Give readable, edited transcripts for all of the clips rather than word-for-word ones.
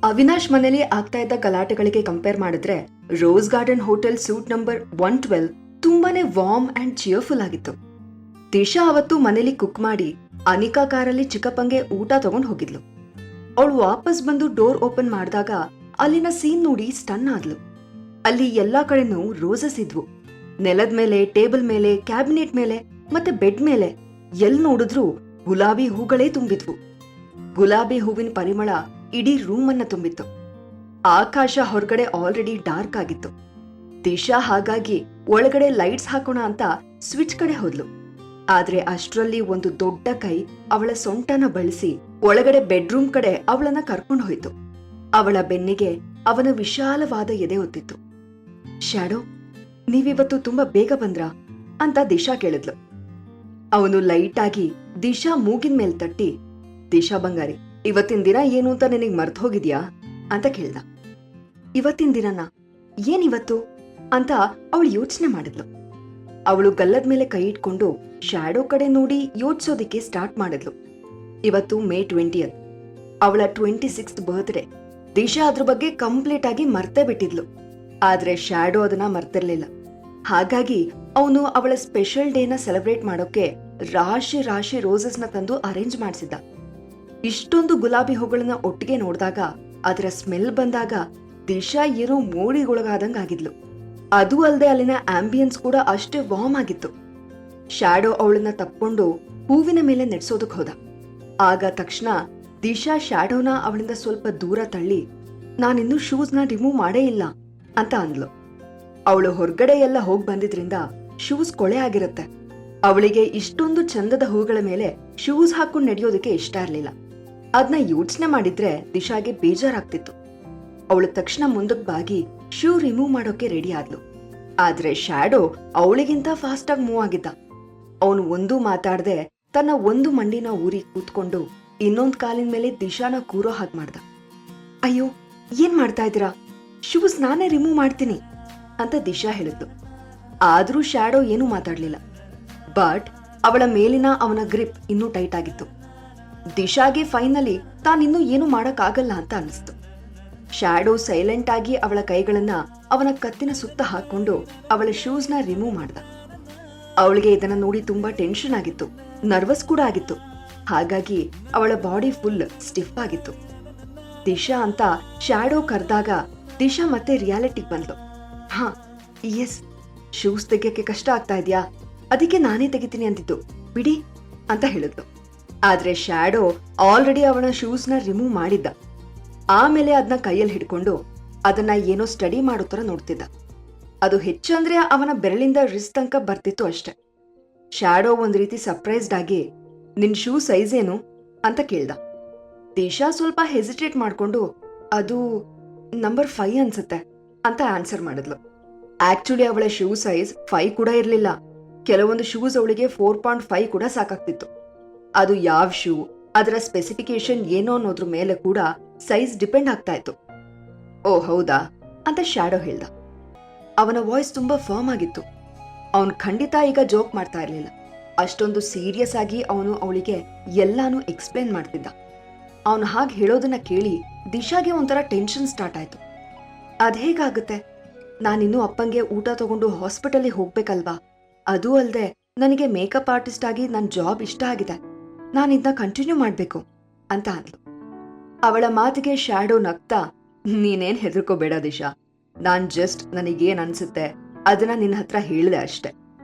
ಅವಿನಾಶ್ ಮನೇಲಿ ಆಗ್ತಾ ಇದ್ದ ಗಲಾಟೆಗಳಿಗೆ ಕಂಪೇರ್ ಮಾಡಿದ್ರೆ rose garden hotel suite number 112 ತುಂಬಾನೇ ವಾರ್ಮ್ ಅಂಡ್ ಚಿಯರ್ಫುಲ್ ಆಗಿತ್ತು. ದಿಶಾ ಅವತ್ತು ಮನೇಲಿ ಕುಕ್ ಮಾಡಿ ಅನಿಕಾ ಕಾರಲ್ಲಿ ಚಿಕ್ಕಪ್ಪಂಗೆ ಊಟ ತಗೊಂಡ್ ಹೋಗಿದ್ಲು. ಅವಳು ವಾಪಸ್ ಬಂದು ಡೋರ್ ಓಪನ್ ಮಾಡಿದಾಗ ಅಲ್ಲಿನ ಸೀನ್ ನೋಡಿ ಸ್ಟನ್ ಆದ್ಲು. ಅಲ್ಲಿ ಎಲ್ಲಾ ಕಡೆನೂ ರೋಸಸ್ ಇದ್ವು. ನೆಲದ ಮೇಲೆ, ಟೇಬಲ್ ಮೇಲೆ, ಕ್ಯಾಬಿನೆಟ್ ಮೇಲೆ ಮತ್ತೆ ಬೆಡ್ ಮೇಲೆ ಎಲ್ ನೋಡಿದ್ರೂ ಗುಲಾಬಿ ಹೂಗಳೇ ತುಂಬಿದ್ವು. ಗುಲಾಬಿ ಹೂವಿನ ಪರಿಮಳ ಇಡೀ ರೂಮ್ ಅನ್ನ ತುಂಬಿತ್ತು. ಆಕಾಶ ಹೊರಗಡೆ ಆಲ್ರೆಡಿ ಡಾರ್ಕ್ ಆಗಿತ್ತು. ದಿಶಾ ಹಾಗಾಗಿ ಒಳಗಡೆ ಲೈಟ್ಸ್ ಹಾಕೋಣ ಅಂತ ಸ್ವಿಚ್ ಕಡೆ ಹೋದ್ಲು. ಆದ್ರೆ ಅಷ್ಟ್ರಲ್ಲಿ ಒಂದು ದೊಡ್ಡ ಕೈ ಅವಳ ಸೊಂಟನ ಬಳಸಿ ಒಳಗಡೆ ಬೆಡ್ರೂಮ್ ಕಡೆ ಅವಳನ್ನ ಕರ್ಕೊಂಡು ಹೋಯ್ತು. ಅವಳ ಬೆನ್ನಿಗೆ ಅವನ ವಿಶಾಲವಾದ ಎದೆ ಹೊತ್ತಿತ್ತು. ಶ್ಯಾಡೋ, ನೀವಿವತ್ತು ತುಂಬಾ ಬೇಗ ಬಂದ್ರಾ ಅಂತ ದಿಶಾ ಕೇಳಿದ್ಲು. ಅವನು ಲೈಟ್ ಆಗಿ ದಿಶಾ ಮೂಗಿನ ಮೇಲ್ ತಟ್ಟಿ, ದಿಶಾ ಬಂಗಾರಿ, ಇವತ್ತಿನ ದಿನ ಏನು ಅಂತ ನಿನಗ್ ಮರ್ತ್ ಹೋಗಿದ್ಯಾ ಅಂತ ಕೇಳ್ದ. ಇವತ್ತಿನ ದಿನನ? ಏನಿವತ್ತು ಅಂತ ಅವಳು ಯೋಚನೆ ಮಾಡಿದ್ಲು. ಅವಳು ಗಲ್ಲದ ಮೇಲೆ ಕೈ ಇಟ್ಕೊಂಡು ಶ್ಯಾಡೋ ಕಡೆ ನೋಡಿ ಯೋಚಿಸೋದಿಕ್ಕೆ ಸ್ಟಾರ್ಟ್ ಮಾಡಿದ್ಲು. ಇವತ್ತು ಮೇ 20th, ಅವಳ 26th ಬರ್ತ್ಡೇ. ದಿಶಾ ಅದ್ರ ಬಗ್ಗೆ ಕಂಪ್ಲೀಟ್ ಆಗಿ ಮರ್ತೇ ಬಿಟ್ಟಿದ್ಲು. ಆದ್ರೆ ಶ್ಯಾಡೋ ಅದನ್ನ ಮರ್ತಿರ್ಲಿಲ್ಲ. ಹಾಗಾಗಿ ಅವನು ಅವಳ ಸ್ಪೆಷಲ್ ಡೇನ ಸೆಲೆಬ್ರೇಟ್ ಮಾಡೋಕೆ ರಾಶಿ ರಾಶಿ ರೋಸಸ್ನ ತಂದು ಅರೇಂಜ್ ಮಾಡಿಸಿದ್ದ. ಇಷ್ಟೊಂದು ಗುಲಾಬಿ ಹೂಗಳನ್ನ ಒಟ್ಟಿಗೆ ನೋಡಿದಾಗ, ಅದರ ಸ್ಮೆಲ್ ಬಂದಾಗ ದಿಶಾ ಏನೋ ಮೋಡಿಗೊಳಗಾದಂಗಾಗಿದ್ಲು. ಅದು ಅಲ್ಲದೆ ಅಲ್ಲಿನ ಆಂಬಿಯನ್ಸ್ ಕೂಡ ಅಷ್ಟೇ ವಾರ್ಮ್ ಆಗಿತ್ತು. ಶ್ಯಾಡೋ ಅವಳನ್ನ ತಪ್ಕೊಂಡು ಹೂವಿನ ಮೇಲೆ ನೆಡ್ಸೋದಕ್ ಹೋದ. ಆಗ ತಕ್ಷಣ ದಿಶಾ ಶ್ಯಾಡೋನ ಅವಳಿಂದ ಸ್ವಲ್ಪ ದೂರ ತಳ್ಳಿ, ನಾನಿನ್ನೂ ಶೂಸ್ನ ರಿಮೂವ್ ಮಾಡೇ ಇಲ್ಲ ಅಂತ ಅಂದ್ಲು. ಅವಳು ಹೊರಗಡೆ ಎಲ್ಲ ಹೋಗ್ ಬಂದಿದ್ರಿಂದ ಶೂಸ್ ಕೊಳೆ ಆಗಿರುತ್ತೆ. ಅವಳಿಗೆ ಇಷ್ಟೊಂದು ಚಂದದ ಹೂಗಳ ಮೇಲೆ ಶೂಸ್ ಹಾಕೊಂಡು ನಡೆಯೋದಕ್ಕೆ ಇಷ್ಟ ಇರ್ಲಿಲ್ಲ. ಅದನ್ನ ಯೋಚನೆ ಮಾಡಿದ್ರೆ ದಿಶಾಗೆ ಬೇಜಾರಾಗ್ತಿತ್ತು. ಅವಳು ತಕ್ಷಣ ಮುಂದಕ್ಕೆ ಬಾಗಿ ಶೂ ರಿಮೂವ್ ಮಾಡೋಕೆ ರೆಡಿ ಆದ್ಲು. ಆದ್ರೆ ಶ್ಯಾಡೋ ಅವಳಿಗಿಂತ ಫಾಸ್ಟ್ ಆಗಿ ಮೂವ್ ಆಗಿದ್ದ. ಅವನು ಒಂದೂ ಮಾತಾಡದೆ ತನ್ನ ಒಂದು ಮಂಡಿನ ಊರಿ ಕೂತ್ಕೊಂಡು ಇನ್ನೊಂದ್ ಕಾಲಿನ ಮೇಲೆ ದಿಶಾನ ಕೂರೋ ಹಾಗೆ ಮಾಡ್ದ. ಅಯ್ಯೋ, ಏನ್ ಮಾಡ್ತಾ ಇದ್ದೀರಾ? ಶೂಸ್ ನಾನೇ ರಿಮೂವ್ ಮಾಡ್ತೀನಿ ಅಂತ ದಿಶಾ ಹೇಳಿದ್ಲು. ಆದ್ರೂ ಶ್ಯಾಡೋ ಏನೂ ಮಾತಾಡ್ಲಿಲ್ಲ. ಬಟ್ ಅವಳ ಮೇಲಿನ ಅವನ ಗ್ರಿಪ್ ಇನ್ನೂ ಟೈಟ್ ಆಗಿತ್ತು. ದಿಶಾಗೆ ಫೈನಲಿ ತಾನಿನ್ನೂ ಏನು ಮಾಡಕ್ಕಾಗಲ್ಲ ಅಂತ ಅನಿಸ್ತು. ಶ್ಯಾಡೋ ಸೈಲೆಂಟ್ ಆಗಿ ಅವಳ ಕೈಗಳನ್ನ ಅವನ ಕತ್ತಿನ ಸುತ್ತ ಹಾಕೊಂಡು ಅವಳ ಶೂಸ್ನ ರಿಮೂವ್ ಮಾಡ್ದ. ಅವಳಿಗೆ ಇದನ್ನ ನೋಡಿ ತುಂಬಾ ಟೆನ್ಷನ್ ಆಗಿತ್ತು, ನರ್ವಸ್ ಕೂಡ ಆಗಿತ್ತು. ಹಾಗಾಗಿ ಅವಳ ಬಾಡಿ ಫುಲ್ ಸ್ಟಿಫ್ ಆಗಿತ್ತು. ದಿಶಾ ಅಂತ ಶ್ಯಾಡೋ ಕರೆದಾಗ ದಿಶಾ ಮತ್ತೆ ರಿಯಾಲಿಟಿಗೆ ಬಂದ್ಲು. ಹಾ, ಎಸ್, ಶೂಸ್ ತೆಗಿಯಕ್ಕೆ ಕಷ್ಟ ಆಗ್ತಾ ಇದ್ಯಾ? ಅದಕ್ಕೆ ನಾನೇ ತೆಗಿತೀನಿ ಅಂತಿದ್ದು, ಬಿಡಿ ಅಂತ ಹೇಳಿದ್ಲು. ಆದ್ರೆ ಶ್ಯಾಡೋ ಆಲ್ರೆಡಿ ಅವನ ಶೂಸ್ನ ರಿಮೂವ್ ಮಾಡಿದ್ದ. ಆಮೇಲೆ ಅದನ್ನ ಕೈಯಲ್ಲಿ ಹಿಡ್ಕೊಂಡು ಅದನ್ನ ಏನೋ ಸ್ಟಡಿ ಮಾಡೋ ತರ ನೋಡ್ತಿದ್ದ. ಅದು ಹೆಚ್ಚಂದ್ರೆ ಅವನ ಬೆರಳಿಂದ ರಿಸ್ಟ್ ತನಕ ಬರ್ತಿತ್ತು ಅಷ್ಟೆ. ಶ್ಯಾಡೋ ಒಂದ್ ರೀತಿ ಸರ್ಪ್ರೈಸ್ಡ್ ಆಗಿ, ನಿನ್ ಶೂ ಸೈಜ್ ಏನು ಅಂತ ಕೇಳ್ದ. ದಿಶಾ ಸ್ವಲ್ಪ ಹೆಸಿಟೇಟ್ ಮಾಡ್ಕೊಂಡು, ಅದು ನಂಬರ್ 5 ಅನ್ಸುತ್ತೆ ಅಂತ ಆನ್ಸರ್ ಮಾಡಿದ್ಲು. ಆಕ್ಚುಲಿ ಅವಳ ಶೂ ಸೈಜ್ 5 ಕೂಡ ಇರ್ಲಿಲ್ಲ. ಕೆಲವೊಂದು ಶೂಸ್ ಅವಳಿಗೆ 4.5 ಕೂಡ ಸಾಕಾಗ್ತಿತ್ತು. ಅದು ಯಾವ ಶೂ, ಅದರ ಸ್ಪೆಸಿಫಿಕೇಶನ್ ಏನೋ ಅನ್ನೋದ್ರ ಮೇಲೆ ಕೂಡ ಸೈಜ್ ಡಿಪೆಂಡ್ ಆಗ್ತಾ ಇತ್ತು. ಓ ಹೌದಾ ಅಂತ ಶ್ಯಾಡೋ ಹೇಳ್ದ. ಅವನ ವಾಯ್ಸ್ ತುಂಬಾ ಫರ್ಮ್ ಆಗಿತ್ತು. ಅವನು ಖಂಡಿತ ಈಗ ಜೋಕ್ ಮಾಡ್ತಾ ಇರ್ಲಿಲ್ಲ. ಅಷ್ಟೊಂದು ಸೀರಿಯಸ್ ಆಗಿ ಅವನು ಅವಳಿಗೆ ಎಲ್ಲಾನು ಎಕ್ಸ್ಪ್ಲೇನ್ ಮಾಡ್ತಿದ್ದ. ಅವನು ಹಾಗೆ ಹೇಳೋದನ್ನ ಕೇಳಿ ದಿಶಾಗೆ ಒಂಥರ ಟೆನ್ಷನ್ ಸ್ಟಾರ್ಟ್ ಆಯ್ತು. ಅದ್ ಹೇಗಾಗುತ್ತೆ? ನಾನಿನ್ನೂ ಅಪ್ಪಂಗೆ ಊಟ ತಗೊಂಡು ಹಾಸ್ಪಿಟಲ್ಗೆ ಹೋಗ್ಬೇಕಲ್ವಾ? ಅದೂ ಅಲ್ಲದೆ ನನಗೆ ಮೇಕಪ್ ಆರ್ಟಿಸ್ಟ್ ಆಗಿ ನನ್ನ ಜಾಬ್ ಇಷ್ಟ ಆಗಿದೆ. ನಾನಿದ್ನ ಕಂಟಿನ್ಯೂ ಮಾಡ್ಬೇಕು ಅಂತ ಅಂದ್ಲು. ಅವಳ ಮಾತಿಗೆ ಶ್ಯಾಡೋ ನಗ್ತಾ, ನೀನೇನ್ ಹೆದರ್ಕೋಬೇಡ ದಿಶಾ, ನಾನ್ ಜಸ್ಟ್ ನನಗೇನ್ ಅನ್ಸುತ್ತೆ ಅದನ್ನ ನಿನ್ನ ಹತ್ರ ಹೇಳಿದೆ ಅಷ್ಟೆ.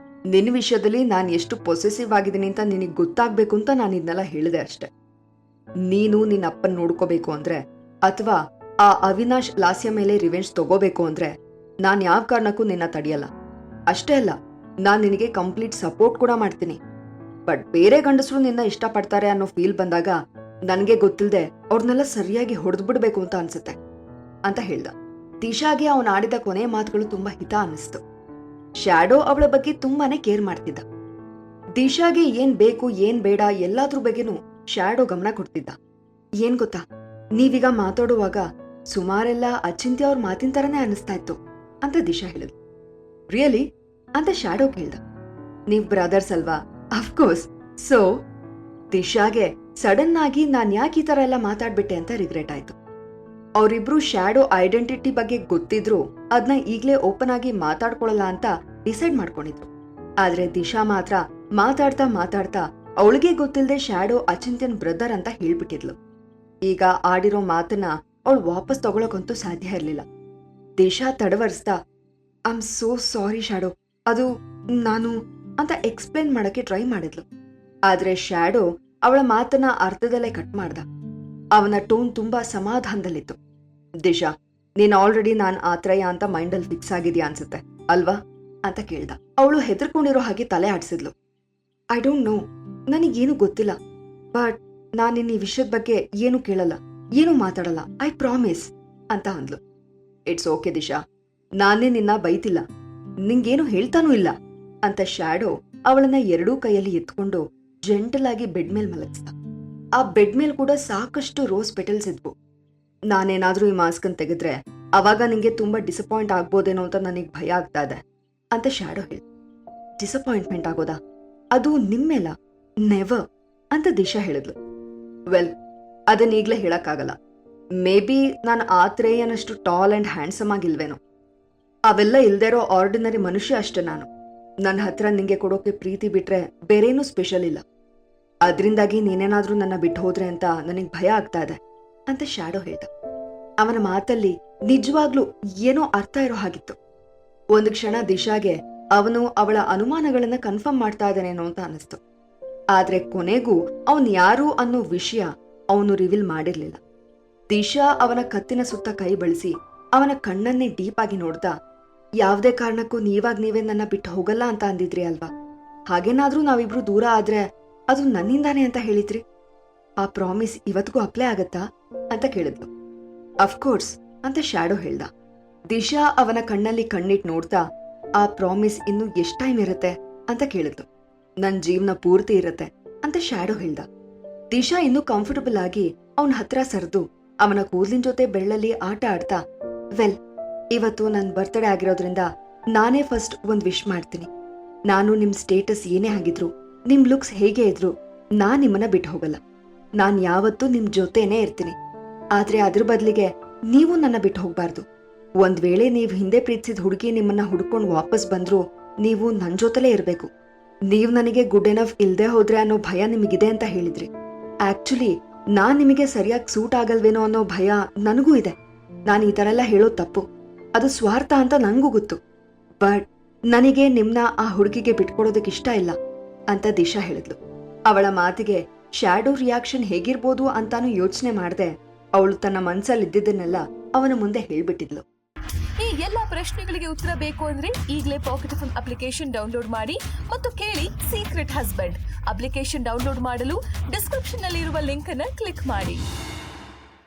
ನಿನ್ನ ವಿಷಯದಲ್ಲಿ ನಾನ್ ಎಷ್ಟು ಪೊಸೆಸಿವ್ ಆಗಿದ್ದೀನಿ ಅಂತ ನಿನಗ್ ಗೊತ್ತಾಗ್ಬೇಕು ಅಂತ ನಾನು ಇದನ್ನೆಲ್ಲ ಹೇಳಿದೆ ಅಷ್ಟೆ. ನೀನು ನಿನ್ನ ಅಪ್ಪನ್ ನೋಡ್ಕೋಬೇಕು ಅಂದ್ರೆ ಅಥವಾ ಆ ಅವಿನಾಶ್ ಲಾಸ್ಯ ಮೇಲೆ ರಿವೆಂಜ್ ತಗೋಬೇಕು ಅಂದ್ರೆ ನಾನ್ ಯಾವ ಕಾರಣಕ್ಕೂ ನಿನ್ನ ತಡೆಯಲ್ಲ. ಅಷ್ಟೇ ಅಲ್ಲ, ನಾನ್ ನಿನಗೆ ಕಂಪ್ಲೀಟ್ ಸಪೋರ್ಟ್ ಕೂಡ ಮಾಡ್ತೀನಿ. ಬಟ್ ಬೇರೆ ಗಂಡಸರು ನಿನ್ನ ಇಷ್ಟಪಡ್ತಾರೆ ಅನ್ನೋ ಫೀಲ್ ಬಂದಾಗ ನನ್ಗೆ ಗೊತ್ತಿಲ್ಲದೆ ಅವ್ರನ್ನೆಲ್ಲ ಸರಿಯಾಗಿ ಹೊಡೆದು ಬಿಡ್ಬೇಕು ಅಂತ ಅನ್ಸುತ್ತೆ ಅಂತ ಹೇಳ್ದ. ದಿಶಾಗೆ ಅವನು ಆಡಿದ ಕೊನೆ ಮಾತುಗಳು ತುಂಬಾ ಹಿತ ಅನ್ನಿಸ್ತು. ಶ್ಯಾಡೋ ಅವಳ ಬಗ್ಗೆ ತುಂಬಾನೇ ಕೇರ್ ಮಾಡ್ತಿದ್ದ. ದಿಶಾಗೆ ಏನ್ ಬೇಕು ಏನ್ ಬೇಡ ಎಲ್ಲಾದ್ರ ಬಗ್ಗೆನೂ ಶ್ಯಾಡೋ ಗಮನ ಕೊಡ್ತಿದ್ದ. ಏನ್ ಗೊತ್ತಾ, ನೀವೀಗ ಮಾತಾಡುವಾಗ ಸುಮಾರೆಲ್ಲ ಅಚಿಂತ್ಯ ಅವ್ರ ಮಾತಿನ ತರನೇ ಅನ್ನಿಸ್ತಾ ಇತ್ತು ಅಂತ ದಿಶಾ ಹೇಳಿದ್ಲು. ರಿಯಲಿ ಅಂತ ಶ್ಯಾಡೋ ಕೇಳ್ದ. ನೀವ್ ಬ್ರದರ್ಸ್ ಅಲ್ವಾ? ಅಫ್ಕೋರ್ಸ್. ಸೊ ದಿಶಾಗೆ ಸಡನ್ ಆಗಿ ನಾನ್ ಯಾಕೆ ಈ ತರ ಎಲ್ಲ ಮಾತಾಡ್ಬಿಟ್ಟೆ ಅಂತ ರಿಗ್ರೆಟ್ ಆಯ್ತು. ಅವರಿಬ್ರು ಶ್ಯಾಡೋ ಐಡೆಂಟಿಟಿ ಬಗ್ಗೆ ಗೊತ್ತಿದ್ರು ಅದನ್ನ ಈಗ್ಲೇ ಓಪನ್ ಆಗಿ ಮಾತಾಡ್ಕೊಳ್ಳಲ್ಲ ಅಂತ ಡಿಸೈಡ್ ಮಾಡ್ಕೊಂಡಿದ್ರು. ಆದ್ರೆ ದಿಶಾ ಮಾತ್ರ ಮಾತಾಡ್ತಾ ಮಾತಾಡ್ತಾ ಅವಳಿಗೆ ಗೊತ್ತಿಲ್ಲದೆ ಶ್ಯಾಡೋ ಅಚಿಂತ್ಯನ್ ಬ್ರದರ್ ಅಂತ ಹೇಳ್ಬಿಟ್ಟಿದ್ಲು. ಈಗ ಆಡಿರೋ ಮಾತನ್ನ ಅವಳು ವಾಪಸ್ ತಗೊಳಕಂತೂ ಸಾಧ್ಯ ಇರ್ಲಿಲ್ಲ. ದಿಶಾ ತಡವರ್ಸ್ತಾ I am so sorry shadow, ಅದು ನಾನು ಅಂತ ಎಕ್ಸ್ಪ್ಲೇನ್ ಮಾಡಕ್ಕೆ ಟ್ರೈ ಮಾಡಿದ್ಲು. ಆದ್ರೆ ಶ್ಯಾಡೋ ಅವಳ ಮಾತನ್ನ ಅರ್ಧದಲ್ಲೇ ಕಟ್ ಮಾಡ್ದ. ಅವನ ಟೋನ್ ತುಂಬಾ ಸಮಾಧಾನದಲ್ಲಿತ್ತು. ದಿಶಾ, ನೀನ್ ಆಲ್ರೆಡಿ ನಾನ್ ಆತ್ರಯ ಅಂತ ಮೈಂಡಲ್ಲಿ ಫಿಕ್ಸ್ ಆಗಿದ್ಯಾ ಅನ್ಸುತ್ತೆ ಅಲ್ವಾ ಅಂತ ಕೇಳ್ದ. ಅವಳು ಹೆದರ್ಕೊಂಡಿರೋ ಹಾಗೆ ತಲೆ ಆಡ್ಸಿದ್ಲು. ಐ ಡೋಂಟ್ ನೋ, ನನಗೇನು ಗೊತ್ತಿಲ್ಲ, ಬಟ್ ನಾನಿನ್ ಈ ವಿಷಯದ ಬಗ್ಗೆ ಏನು ಕೇಳಲ್ಲ, ಏನು ಮಾತಾಡಲ್ಲ, ಐ ಪ್ರಾಮಿಸ್ ಅಂತ ಅಂದ್ಲು. ಇಟ್ಸ್ ಓಕೆ ದಿಶಾ, ನಾನೇ ನಿನ್ನ ಬೈತಿಲ್ಲ, ನಿಂಗೇನು ಹೇಳ್ತಾನೂ ಇಲ್ಲ ಅಂತ ಶ್ಯಾಡೋ ಅವಳನ್ನ ಎರಡೂ ಕೈಯಲ್ಲಿ ಎತ್ಕೊಂಡು ಜೆಂಟಲ್ ಆಗಿ ಬೆಡ್ ಮೇಲ್ ಮಲಗಿಸ್ದ. ಆ ಬೆಡ್ ಮೇಲ್ ಕೂಡ ಸಾಕಷ್ಟು ರೋಸ್ ಪೆಟಲ್ಸ್ ಇದ್ವು. ನಾನೇನಾದ್ರೂ ಈ ಮಾಸ್ಕ್ ಅನ್ನು ತೆಗೆದ್ರೆ ಅವಾಗ ನಿಂಗೆ ತುಂಬಾ ಡಿಸಪಾಯಿಂಟ್ ಆಗ್ಬೋದೇನೋ ಅಂತ ನನಗೆ ಭಯ ಆಗ್ತಾ ಇದೆ ಅಂತ ಶ್ಯಾಡೋ ಹೇಳಿ. ಡಿಸಪಾಯಿಂಟ್ಮೆಂಟ್ ಆಗೋದಾ? ಅದು ನಿಮ್ಮೇಲ? ನೆವರ್ ಅಂತ ದಿಶಾ ಹೇಳಿದ್ಲು. ವೆಲ್, ಅದನ್ನೀಗ್ಲೇ ಹೇಳಕ್ಕಾಗಲ್ಲ. ಮೇ ಬಿ ನಾನು ಆತ್ರೇಯನಷ್ಟು ಟಾಲ್ ಅಂಡ್ ಹ್ಯಾಂಡ್ಸಮ್ ಆಗಿಲ್ವೇನೋ. ಅವೆಲ್ಲ ಇಲ್ದೇರೋ ಆರ್ಡಿನರಿ ಮನುಷ್ಯ ಅಷ್ಟೇ ನಾನು. ನನ್ನ ಹತ್ರ ನಿಂಗೆ ಕೊಡೋಕೆ ಪ್ರೀತಿ ಬಿಟ್ರೆ ಬೇರೇನೂ ಸ್ಪೆಷಲ್ ಇಲ್ಲ. ಅದರಿಂದಾಗಿ ನೀನೇನಾದ್ರೂ ನನ್ನ ಬಿಟ್ಟು ಹೋದ್ರೆ ಅಂತ ನನಗೆ ಭಯ ಆಗ್ತಾ ಇದೆ ಅಂತ ಶ್ಯಾಡೋ ಹೇಳ್ದ. ಅವನ ಮಾತಲ್ಲಿ ನಿಜವಾಗ್ಲೂ ಏನೋ ಅರ್ಥ ಇರೋ ಹಾಗಿತ್ತು. ಒಂದು ಕ್ಷಣ ದಿಶಾಗೆ ಅವನು ಅವಳ ಅನುಮಾನಗಳನ್ನ ಕನ್ಫರ್ಮ್ ಮಾಡ್ತಾ ಇದ್ದಾನೇನೋ ಅಂತ ಅನಿಸ್ತು. ಆದ್ರೆ ಕೊನೆಗೂ ಅವನ್ ಯಾರು ಅನ್ನೋ ವಿಷಯ ಅವನು ರಿವೀಲ್ ಮಾಡಿರ್ಲಿಲ್ಲ. ದಿಶಾ ಅವನ ಕತ್ತಿನ ಸುತ್ತ ಕೈ ಬಳಸಿ ಅವನ ಕಣ್ಣನ್ನೇ ಡೀಪ್ ಆಗಿ ನೋಡ್ತಾ, ಯಾವ್ದೇ ಕಾರಣಕ್ಕೂ ನೀವೇ ನನ್ನ ಬಿಟ್ಟು ಹೋಗಲ್ಲ ಅಂತ ಅಂದಿದ್ರಿ ಅಲ್ವಾ? ಹಾಗೇನಾದ್ರೂ ನಾವಿಬ್ರು ದೂರ ಆದ್ರೆ ಅದು ನನ್ನಿಂದಾನೆ ಅಂತ ಹೇಳಿದ್ರಿ. ಆ ಪ್ರಾಮಿಸ್ ಇವತ್ತಿಗೂ ಅಪ್ಲೈ ಆಗತ್ತಾ ಅಂತ ಕೇಳಿದ್ಲು. ಅಫ್ಕೋರ್ಸ್ ಅಂತ ಶ್ಯಾಡೋ ಹೇಳ್ದ. ದಿಶಾ ಅವನ ಕಣ್ಣಲ್ಲಿ ಕಣ್ಣಿಟ್ಟು ನೋಡ್ತಾ, ಆ ಪ್ರಾಮಿಸ್ ಇನ್ನು ಎಷ್ಟ್ ಟೈಮ್ ಇರುತ್ತೆ ಅಂತ ಕೇಳಿದ್ಲು. ನನ್ ಜೀವನ ಪೂರ್ತಿ ಇರತ್ತೆ ಅಂತ ಶ್ಯಾಡೋ ಹೇಳ್ದ. ದಿಶಾ ಇನ್ನೂ ಕಂಫರ್ಟಬಲ್ ಆಗಿ ಅವನ ಹತ್ರ ಸರಿದು ಅವನ ಕೂದಲಿನ ಜೊತೆ ಬೆಳ್ಳಲ್ಲಿ ಆಟ ಆಡ್ತಾ, ವೆಲ್, ಇವತ್ತು ನನ್ ಬರ್ತ್ಡೇ ಆಗಿರೋದ್ರಿಂದ ನಾನೇ ಫಸ್ಟ್ ಒಂದ್ ವಿಶ್ ಮಾಡ್ತೀನಿ. ನಾನು ನಿಮ್ ಸ್ಟೇಟಸ್ ಏನೇ ಆಗಿದ್ರು, ನಿಮ್ ಲುಕ್ಸ್ ಹೇಗೆ ಇದ್ರು, ನಾನ್ ನಿಮ್ಮನ್ನ ಬಿಟ್ಟು ಹೋಗಲ್ಲ. ನಾನ್ ಯಾವತ್ತೂ ನಿಮ್ ಜೊತೆನೇ ಇರ್ತೀನಿ. ಆದ್ರೆ ಅದ್ರ ಬದಲಿಗೆ ನೀವು ನನ್ನ ಬಿಟ್ಟು ಹೋಗ್ಬಾರ್ದು. ಒಂದ್ ವೇಳೆ ನೀವ್ ಹಿಂದೆ ಪ್ರೀತಿಸಿದ ಹುಡುಗಿ ನಿಮ್ಮನ್ನ ಹುಡ್ಕೊಂಡು ವಾಪಸ್ ಬಂದ್ರು ನೀವು ನನ್ ಜೊತೆಲೇ ಇರ್ಬೇಕು. ನೀವ್ ನನಗೆ ಗುಡ್ ಎನಫ್ ಇಲ್ದೆ ಹೋದ್ರೆ ಅನ್ನೋ ಭಯ ನಿಮಗಿದೆ ಅಂತ ಹೇಳಿದ್ರಿ. ಆಕ್ಚುಲಿ ನಾನ್ ನಿಮಗೆ ಸರಿಯಾಗಿ ಸೂಟ್ ಆಗಲ್ವೇನೋ ಅನ್ನೋ ಭಯ ನನಗೂ ಇದೆ. ನಾನ್ ಈ ತರ ಎಲ್ಲ ಹೇಳೋದು ತಪ್ಪು, ಅದು ಸ್ವಾರ್ಥ ಅಂತ ನಂಗೂ ಗೊತ್ತು. ಬಟ್ ನನಗೆ ನಿಮ್ನ ಆ ಹುಡುಗಿಗೆ ಬಿಟ್ಕೊಡೋದಕ್ಕೆ ಇಷ್ಟ ಇಲ್ಲ ಅಂತ ದಿಶಾ ಹೇಳಿದ್ಲು. ಅವಳ ಮಾತಿಗೆ ಶ್ಯಾಡೋ ರಿಯಾಕ್ಷನ್ ಹೇಗಿರ್ಬೋದು ಅಂತಾನು ಯೋಚನೆ ಮಾಡದೆ ಅವಳು ತನ್ನ ಮನ್ಸಲ್ಲಿ ಇದ್ದಿದ್ದನ್ನೆಲ್ಲ ಅವನ ಮುಂದೆ ಹೇಳ್ಬಿಟ್ಟಿದ್ಲು. ಈ ಎಲ್ಲಾ ಪ್ರಶ್ನೆಗಳಿಗೆ ಉತ್ತರ ಬೇಕು ಅಂದ್ರೆ ಈಗಲೇ ಪಾಕೆಟ್ ಎಫ್ಎಂ ಅಪ್ಲಿಕೇಶನ್ ಡೌನ್ಲೋಡ್ ಮಾಡಿ ಮತ್ತು ಕೇಳಿ ಸೀಕ್ರೆಟ್ ಹಸ್ಬೆಂಡ್. ಅಪ್ಲಿಕೇಶನ್ ಡೌನ್ಲೋಡ್ ಮಾಡಲು ಡಿಸ್ಕ್ರಿಪ್ಷನ್ ನಲ್ಲಿ ಇರುವ ಲಿಂಕ್ ಅನ್ನು ಕ್ಲಿಕ್ ಮಾಡಿ.